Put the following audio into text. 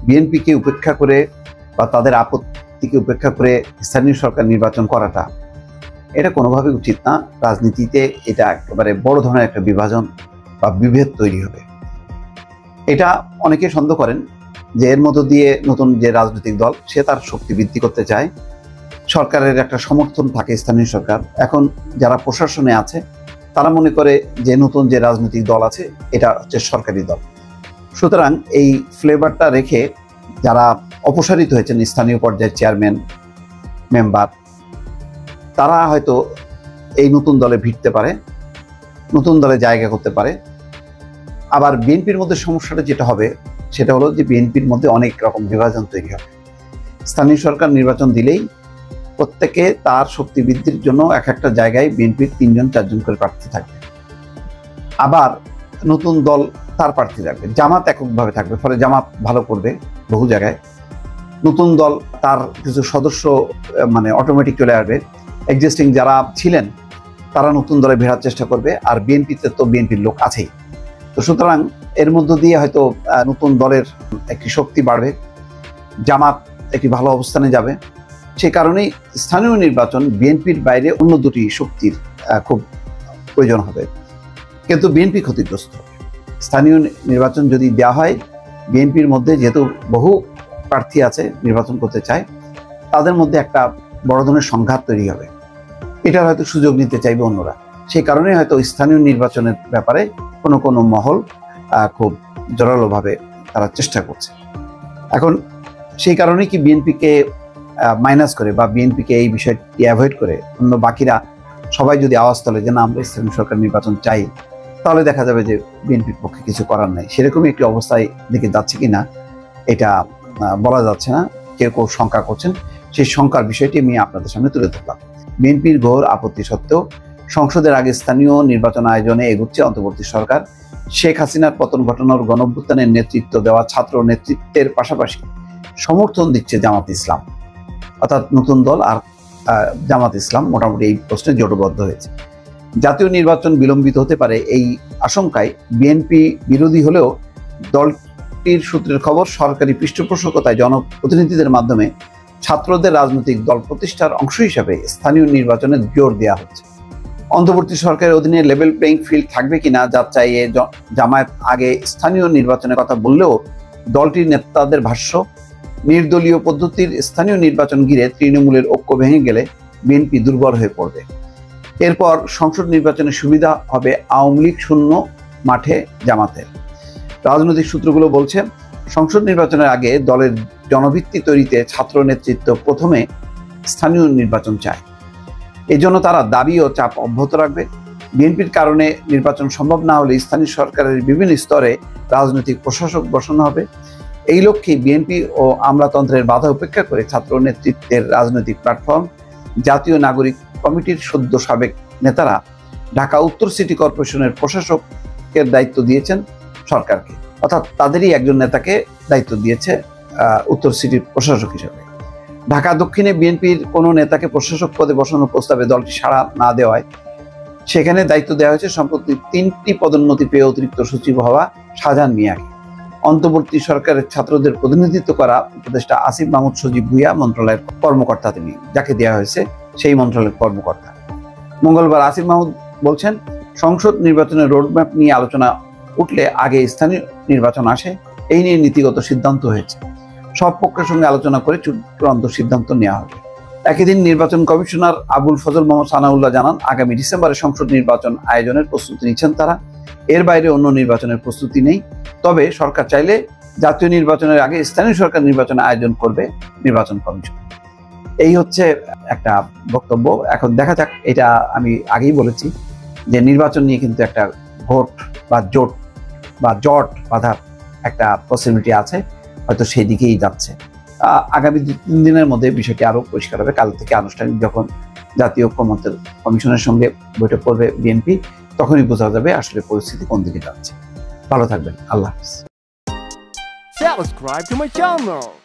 বিএনপিকে উপেক্ষা করে বা তাদের আপত্তিকে উপেক্ষা করে স্থানীয় সরকার নির্বাচন করাটা এটা কোনোভাবেই উচিত না। রাজনীতিতে এটা একেবারে বড় ধরনের একটা বিভাজন বা বিভেদ তৈরি হবে। এটা অনেকে সন্দেহ করেন যে এর মধ্য দিয়ে নতুন যে রাজনৈতিক দল সে তার শক্তি বৃদ্ধি করতে চায়, সরকারের একটা সমর্থন থাকে স্থানীয় সরকার। এখন যারা প্রশাসনে আছে তারা মনে করে যে নতুন যে রাজনৈতিক দল আছে এটা হচ্ছে সরকারি দল। সুতরাং এই ফ্লেভারটা রেখে যারা অপসারিত হয়েছেন স্থানীয় পর্যায়ের চেয়ারম্যান মেম্বার, তারা হয়তো এই নতুন দলে ভিড়তে পারে, নতুন দলে জায়গা করতে পারে। আবার বিএনপির মধ্যে সমস্যাটা যেটা হবে সেটা হলো যে বিএনপির মধ্যে অনেক রকম বিভাজন তৈরি হবে। স্থানীয় সরকার নির্বাচন দিলেই প্রত্যেকে তার শক্তি বৃদ্ধির জন্য এক একটা জায়গায় বিএনপির 3-4জন করে প্রার্থী থাকবে। আবার নতুন দল তার প্রার্থী থাকবে, জামাত এককভাবে থাকবে, ফলে জামাত ভালো করবে বহু জায়গায়। নতুন দল তার কিছু সদস্য মানে অটোমেটিক চলে আসবে, এক্সিস্টিং যারা ছিলেন তারা নতুন দলে ভেড়ার চেষ্টা করবে, আর বিএনপিতে তো বিএনপির লোক আছেই। তো সুতরাং এর মধ্য দিয়ে হয়তো নতুন দলের একটি শক্তি বাড়বে, জামাত একটি ভালো অবস্থানে যাবে। সে কারণেই স্থানীয় নির্বাচন বিএনপির বাইরে অন্য দুটি শক্তির খুব প্রয়োজন হবে, কিন্তু বিএনপি ক্ষতিগ্রস্ত হবে। স্থানীয় নির্বাচন যদি দেওয়া হয়, বিএনপির মধ্যে যেহেতু বহু প্রার্থী আছে নির্বাচন করতে চায়, তাদের মধ্যে একটা বড় ধরনের সংঘাত তৈরি হবে। এটার হয়তো সুযোগ নিতে চাইবে অন্যরা। সেই কারণে হয়তো স্থানীয় নির্বাচনের ব্যাপারে কোনো কোনো মহল খুব জোরালোভাবে তারা চেষ্টা করছে। এখন সেই কারণে কি বিএনপিকে মাইনাস করে বা বিএনপিকে এই বিষয়টি অ্যাভয়েড করে অন্য বাকিরা সবাই যদি আওয়াজ তোলে যে না আমরা স্থানীয় সরকার নির্বাচন চাই, তাহলে দেখা যাবে যে বিএনপির পক্ষে কিছু করার নাই। সেরকমই একটি অবস্থায় দিকে যাচ্ছে কিনা এটা বলা যাচ্ছে না। কেউ কেউ শঙ্কা করছেন, সেই শঙ্কার বিষয়টি আমি আপনাদের সামনে তুলে ধরলাম। বিএনপির ঘোর আপত্তি সত্ত্বেও সংসদের আগে স্থানীয় নির্বাচন আয়োজনে এগুচ্ছে অন্তর্বর্তী সরকার। শেখ হাসিনার পতন ঘটানোর গণঅভ্যুত্থানের নেতৃত্ব দেওয়া ছাত্র নেতৃত্বের পাশাপাশি সমর্থন দিচ্ছে জামাত ইসলাম, অর্থাৎ নতুন দল আর জামাত ইসলাম মোটামুটি এই প্রশ্নে জোটবদ্ধ হয়েছে। জাতীয় নির্বাচন বিলম্বিত হতে পারে এই আশঙ্কায় বিএনপি বিরোধী হলেও দলটির সূত্রের খবর সরকারি পৃষ্ঠপোষকতায় জনপ্রতিনিধিদের মাধ্যমে ছাত্রদের রাজনৈতিক দল প্রতিষ্ঠার অংশ হিসাবে স্থানীয় নির্বাচনে জোর দেওয়া হচ্ছে। অন্তর্বর্তী সরকারের অধীনে লেভেল প্লেইং ফিল্ড থাকবে কিনা যা চাইয়ে জামায়াত আগে স্থানীয় নির্বাচনের কথা বললেও দলটির নেতাদের ভাষ্য, নির্দলীয় পদ্ধতির স্থানীয় নির্বাচন ঘিরে তৃণমূলের ঐক্য ভেঙে গেলে বিএনপি দুর্বল হয়ে পড়বে। এরপর সংসদ নির্বাচনের সুবিধা হবে আওয়ামী লীগ শূন্য মাঠে জামাতের। রাজনৈতিক সূত্রগুলো বলছে সংসদ নির্বাচনের আগে দলের জনভিত্তি তৈরিতে ছাত্র নেতৃত্ব প্রথমে স্থানীয় নির্বাচন চায়। এই জন্য তারা দাবি ও চাপ অব্যাহত রাখবে। বিএনপির কারণে নির্বাচন সম্ভব না হলে স্থানীয় সরকারের বিভিন্ন স্তরে রাজনৈতিক প্রশাসক বসানো হবে। এই লক্ষ্যে বিএনপি ও আমলাতন্ত্রের বাধা উপেক্ষা করে ছাত্র নেতৃত্বের রাজনৈতিক প্ল্যাটফর্ম জাতীয় নাগরিক কমিটির সদ্য সাবেক নেতারা ঢাকা উত্তর সিটি কর্পোরেশনের প্রশাসকের দায়িত্ব দিয়েছেন সরকারকে, অর্থাৎ তাদেরই একজন নেতাকে দায়িত্ব দিয়েছে উত্তর সিটির প্রশাসক হিসেবে। ঢাকা দক্ষিণে বিএনপির কোনো নেতাকে প্রশাসক পদে বসানোর প্রস্তাবে দলটি সাড়া না দেওয়ায় সেখানে দায়িত্ব দেওয়া হয়েছে সম্প্রতি 3টি পদোন্নতি পেয়ে অতিরিক্ত সচিব হওয়া শাহজাহান মিয়াকে। অন্তর্বর্তী সরকারের ছাত্রদের প্রতিনিধিত্ব করা উপদেষ্টা আসিফ মাহমুদ সজীব ভুইয়া মন্ত্রণালয়ের কর্মকর্তা, তিনি যাকে দেওয়া হয়েছে সেই মন্ত্রণালয়ের কর্মকর্তা। মঙ্গলবার আসিফ মাহমুদ বলছেন, সংসদ নির্বাচনের রোডম্যাপ নিয়ে আলোচনা উঠলে আগে স্থানীয় নির্বাচন আসে, এই নিয়ে নীতিগত সিদ্ধান্ত হয়েছে। সব পক্ষের সঙ্গে আলোচনা করে চূড়ান্ত সিদ্ধান্ত নেওয়া হবে। একই দিন নির্বাচন কমিশনার আবুল ফজল মোহাম্মদ সানাউল্লাহ জানান, আগামী ডিসেম্বরে সংসদ নির্বাচন আয়োজনের প্রস্তুতি নিচ্ছেন তারা। এর বাইরে অন্য নির্বাচনের প্রস্তুতি নেই। তবে সরকার চাইলে জাতীয় নির্বাচনের আগে স্থানীয় সরকার নির্বাচন আয়োজন করবে নির্বাচন কমিশন। এই হচ্ছে একটা বক্তব্য। এখন দেখা যাক, এটা আমি আগেই বলেছি যে নির্বাচন নিয়ে কিন্তু একটা ভোট বা জট বাঁধার একটা পসিবিলিটি আছে, হয়তো সেই দিকেই যাচ্ছে। আগামী 2-3 দিনের মধ্যে বিষয়টি আরো পরিষ্কার হবে। কাল থেকে আনুষ্ঠানিক যখন জাতীয় ঐক্যমত্যের কমিশনের সঙ্গে বৈঠক করবে বিএনপি, তখনই বোঝা যাবে আসলে পরিস্থিতি কোন দিকে যাচ্ছে। ভালো থাকবেন, আল্লাহ হাফেজ। Subscribe to my channel.